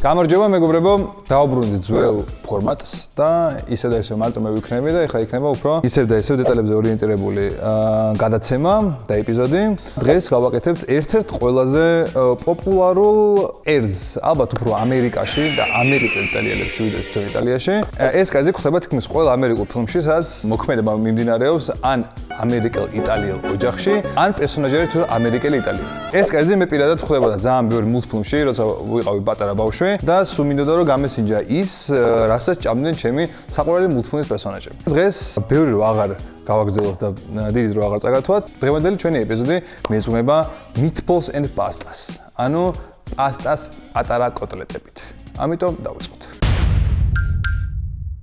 გამარჯობა მეგობრებო, დავუბრუნდით ძველ ფორმატს და ისევ და ისევ მარტო მე ვიქნები და ეხლა იქნება უფრო ისევ და ისევ დეტალებზე ორიენტირებული გადაცემა და ეპიზოდი. დღეს გავაკეთებთ ერთ-ერთ ყველაზე პოპულარულ კერძს, ალბათ უფრო ამერიკაში და ამერიკელ იტალიელებში ვიდრე თვითონ იტალიაში. ეს კერძი გვხვდება თითქმის ყველა ამერიკულ ფილმში, სადაც მოქმედება მიმდინარეობს ან ამერიკელ იტალიელ ოჯახში, ან პერსონაჟები თვითონ ამერიკელი იტალიელი. ეს კერძი მე პირადად ხვდებოდა ძალიან ბევრი მულტფილმში, როცა ვიყავი პატარა ბავშვი და სულ მინდოდა რომ გამესინჯა ის, რასაც ჭამდნენ ჩემი საყვარელი მულტფილმის პერსონაჟები. დღეს ბევრი რო აღარ გავაგზავნოთ და დიდი რო აღარ წაგათვათ, დღევანდელი ჩვენი ეპიზოდი მიეძღვნება meatballs and pastas. ანუ პასტას პატარა კოტლეტებით. ამიტომ დავიწყოთ.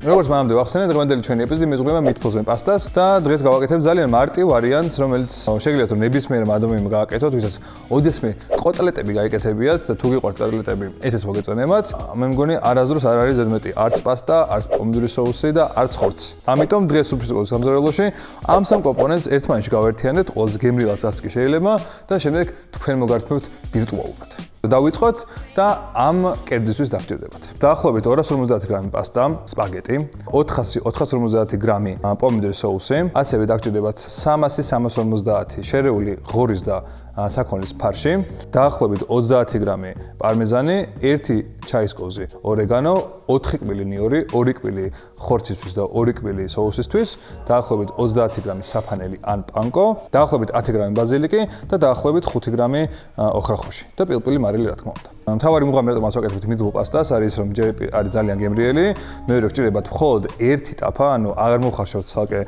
როგორც მანამდე ვახსენე, დღევანდელი ჩვენი ეპიზოდი მიეძღვნება meatballs and pastas და დღეს გავაკეთებ ძალიან მარტივ ვარიანტს, რომელიც შეგიძლიათ რომ ნებისმიერმა ადამიანმა გააკეთოთ, ვისაც ოდესმე კოტლეტები გაიკეთებიათ და თუ გიყვართ კოტლეტები, ესეც მოგეწონებათ. მე მგონი არასდროს არ არის ზედმეტი არც პასტა, არც პომიდორის соуსი და არც ხორცი. ამიტომ დღეს უფრისკოების სამზარეულოში ამ სამ კომპონენტს ერთმანეთში გავერთიანებთ, ყველაზე გემრიელად რაც კი შეიძლება და შემდეგ თქვენ მოგართმევთ ვირტუალურად. დავიწყოთ და ამ კერძისთვის დაგჭირდებათ. დაახლოებით 250 გრამი პასტა, სპაგეტი, 450 გრამი პომიდორის соуსი, ასევე დაგჭირდებათ 300-350 შერეული ღორის და საქონლის ფარში, დაახლოებით 30 გრამი პარმეზანი, 1 ჩაის კოვზი ორეგანო, 4 კბილი ნიორი, 2 კბილი ხორცისთვის და 2 კბილი соуსისთვის, დაახლოებით 30 გრამი საფანელი ან პანკო, დაახლოებით 10 გრამი ბაზილიკი და დაახლოებით 5 გრამი ოხრახუში და პილპილი მარილი რა თქმა უნდა. მთავარი მუღამი რატომ ასვაკეთებთ meatball პასტას არის რომ ჯერ არის ძალიან გემრიელი, მეორე გჭირდებათ მხოლოდ ერთი ტაფა, ანუ აღარ მოხარშავთ ცალკე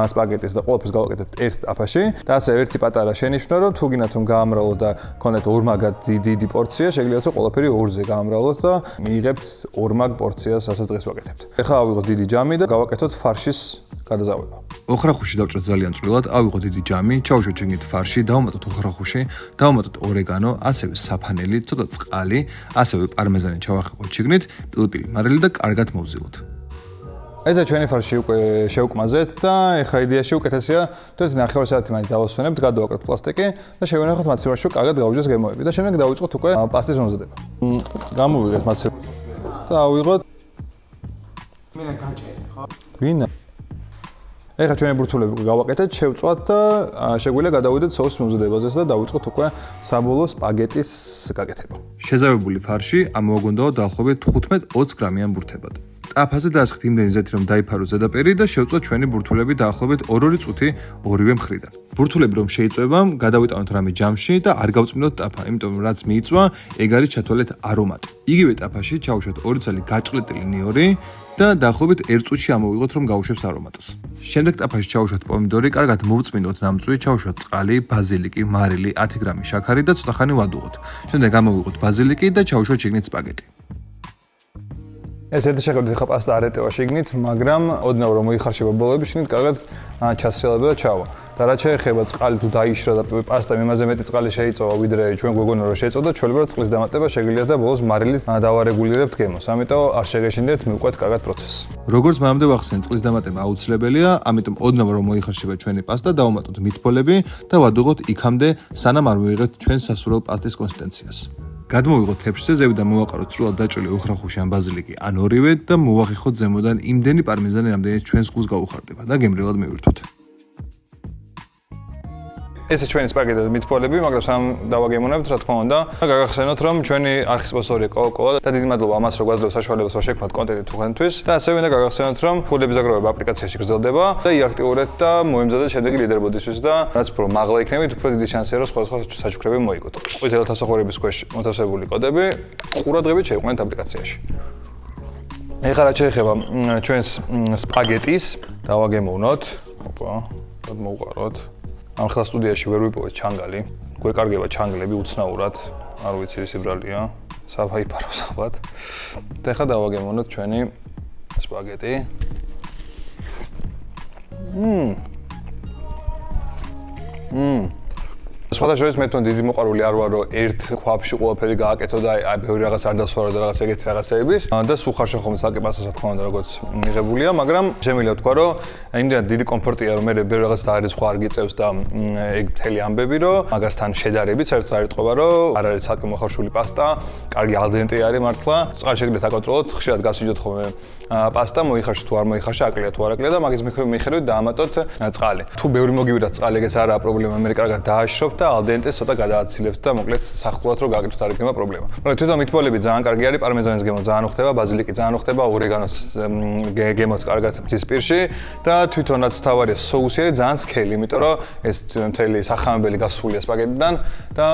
სპაგეტის და ყველაფერს გავაკეთებთ ერთ ტაფაში და ასევე ერთი პატარა შენიშვნა რომ თუ გინდათ რომ გაამრავლოთ და გქონდეთ ორმაგად დიდი პორცია, შეგიძლიათ რომ ყველაფერი ორზე გაამრავლოთ და მიიღებთ ორმაგ პორციას, რასაც დღეს ვაკეთებთ. ეხლა ავიღოთ დიდი ჯამი და გავაკეთოთ ფარშის გადაზავება. ოხრახუში დავჭრათ ძალიან წვრილად, ავიღოთ დიდი ჯამი, ჩავუშვათ შიგნით ფარში, დავუმატოთ ოხრახუში, დავუმატოთ ორეგანო, ასევე საფანელი, ცოტა წყალი, ასევე პარმეზანი ჩავახიყოთ შიგნით, პილპილი მარილი და კარგად მოვზილოთ. ესა ჩვენი ფარში უკვე შევკმაზეთ და ეხლა იდეაში უკეთესია თუ 9 საათი მაინც დავასვენებთ, გადავაკეთოთ პლასტიკი და შევენახოთ მათ სივრაში კარგად გაუჯდეს გემოები და შემდეგ დავიწყოთ უკვე პასტის მომზადება. გამოვიღეთ მათ და ავიღოთ მე გაჭერი, ხო? ვინა? ეხლა ჩვენი ბურთულები უკვე გავაკეთეთ, შევწვათ და შეგვიძლია გადავიდეთ соуსის მომზადებაზე და დავიწყოთ უკვე საბოლოო სპაგეტის გაკეთება. შეზავებული ფარში ამოვაგონდაოთ დაახლოებით 15-20 გრამიან ბურთებად. ტაფაზე დაასხეთ იმდენი ზეთი რომ დაიფაროს ზედაპირი და შევწვათ ჩვენი ბურთულები დაახლოებით 2-2 წუთი ორივე მხრიდან. ბურთულები რომ შეიწვება, გადავიტანოთ რამე ჯამში და არ გავწმინდოთ ტაფა, იმიტომ რომ რაც მიიწვა, ეგ არის ჩათვალეთ არომატი. იგივე ტაფაში ჩავუშვათ 2 წელი გაჭყლეტილი ნიორი და დაახლოებით 1 წუთში ამოვიღოთ რომ გაუშვებს არომატს. შემდეგ ტაფაში ჩავუშვათ პომიდორი, კარგად მოვწმინდოთ ნამწვი, ჩავუშვათ წყალი, ბაზილიკი, მარილი, 10 გრამი შაქარი და ცოტა ხანი ვადუღოთ. შემდეგ ამოვიღოთ ბაზილიკი და ჩავუშვათ შიგნით სპაგეტი. ეს ერთი შეხედვით ხა პასტა არ ეტევა შიგნით, მაგრამ ოდნავ რომ მოიხარშება ბოლოები შიგნით კარგად ჩასრიალება და ჩავა. და რაც შეეხება წყალი თუ დაიშრა და პასტა იმაზე მეტი წყალი შეიწოვა, ვიდრე ჩვენ გვეგონა რომ შეეწოდა, ჩვეულებრივად წყლის დამატება შეგიძლიათ და ბოლოს მარილით დავარეგულირებთ გემოს. ამიტომ არ შეგეშინდეთ მივყვეთ კარგად პროცესს. როგორც მანამდე ვახსენე, წყლის დამატება აუცილებელია, ამიტომ ოდნავ რომ მოიხარშება ჩვენი პასტა, დავუმატოთ მითბოლები და ვადუღოთ იქამდე, სანამ არ მივიღებთ ჩვენ სასურველ პასტის კონსისტენციას. გადმოვიღოთ თეფშზე, ზევიდან მოვაყაროთ სრულად დაჭრილი ოხრახუში ან ბაზილიკი ან ორივე და მოვაღიხოთ ზემოდან იმდენი პარმეზანი, რამდენიც ჩვენს გულს გაუხარდება და გემრიელად მივირთვოთ. ესე ჩვენი სპაგეტი და მითბოლები, მაგრამ სამ დავაგემოვნებთ, რა თქმა უნდა. გაგახსენოთ, რომ ჩვენი არხის სპონსორია Coca-Cola და დიდი მადლობა ამას, რომ გვაძლევს საშუალებას, რომ შეგქმნათ კონტენტი თქვენთვის. და ასევე უნდა გაგახსენოთ, რომ ფულების აგროვება აპლიკაციაში გრძელდება და იაქტიურეთ და მოემზადეთ შედეგი ლიდერბორდისთვის და რაც უფრო მაღლა იქნებით, უფრო დიდი შანსია, რომ სხვადასხვა საჩუქრები მოიგოთ. ყვითელი თასახორების ქვეშ მოთავსებული კოდები ყურადღებით შეიყვანეთ აპლიკაციაში. ეხლა რაც შეეხება ჩვენს სპაგეტის, დავაგემოვნოთ. ოპა, გადმოვყაროთ. ამ ხელ სტუდიაში ვერ ვიპოვეთ ჩანგალი. გვეკარგება ჩანგლები უცნაურად, არ ვიცი ის ბრალია, საფაიფაროს ალბათ. და ეხლა დავაგემოვნოთ ჩვენი სპაგეტი. სხვადასხვა მე თვითონ დიდი მოყარული არ ვარ, რომ ერთ ქვაფში ყველაფერი გააკეთო და აი ბევრი რაღაც არ დასვარო და რაღაც ეგეთი რაღაცეების და სულ ხარ შეხომე საკიპასოს რა თქმა უნდა როგორც მიღებულია, მაგრამ შემიძლია ვთქვა, რომ იმდენად დიდი კომფორტია, რომ მე ბევრი რაღაც და არის სხვა არ გიწევს და ეგ მთელი ამბები, რომ მაგასთან შედარებით საერთოდ არ იტყობა, რომ არ არის საკმაოდ მოხარშული პასტა, კარგი ალდენტე არის მართლა, წყალში შეგიძლიათ აკონტროლოთ, ხშირად გასიჯოთ ხოლმე პასტა, მოიხარშა თუ არ მოიხარშა, აკლია თუ არ აკლია და მაგის მიხედვით დაამატოთ წყალი. თუ ბევრი მოგივიდა წყალი, ეგეც არაა პრობლემა, მე კარგად დააშრობთ და ალდენტეს ცოტა გადააცილებთ და მოკლედ სახლურად რო გააკეთოთ არ იქნება პრობლემა. მაგრამ თვითონ მითბოლები ძალიან კარგი არის, პარმეზანის გემო ძალიან უხდება, ბაზილიკი ძალიან უხდება, ორეგანოს გემოც კარგად ძის პირში და თვითონაც თავარია соуსი არის ძალიან სქელი, იმიტომ რომ ეს მთელი სახამებელი გასულია სპაგეტიდან და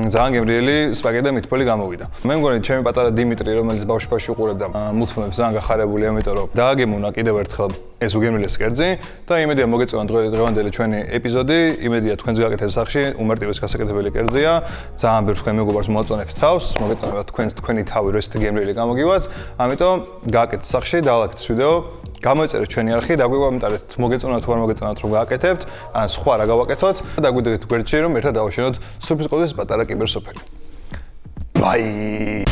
ძალიან გემრიელი სპაგეტი და მითბოლი გამოვიდა. მე მგონი ჩემი პატარა დიმიტრი, რომელიც ბავშვობაში უყურებდა მუთმებს, ძალიან გახარებულია, იმიტომ რომ დააგემუნა კიდევ ერთხელ ეს უგემრიელეს კერძი და იმედია მოგეწონა დღევანდელი ჩვენი ეპიზოდი, იმედია თქვენს გაკეთებთ სახში, უმარტივეს გასაკეთებელი კერძია. ძალიან ბევრ თქვენ მეგობარს მოაწონებთ თავს, მოგეწონება თქვენი თავი რომ ესეთი გემრიელი გამოგივათ. ამიტომ გააკეთეთ სახში, დაალაგეთ ვიდეო, გამოიწერეთ ჩვენი არხი, დაგვიკომენტარეთ, მოგეწონა თუ არ მოგეწონათ რომ გააკეთებთ, ან სხვა რა გავაკეთოთ და დაგვიდგეთ გვერდში რომ ერთად დავაშენოთ სუფრის ყოლის პატარა კიბერსოფელი. Bye!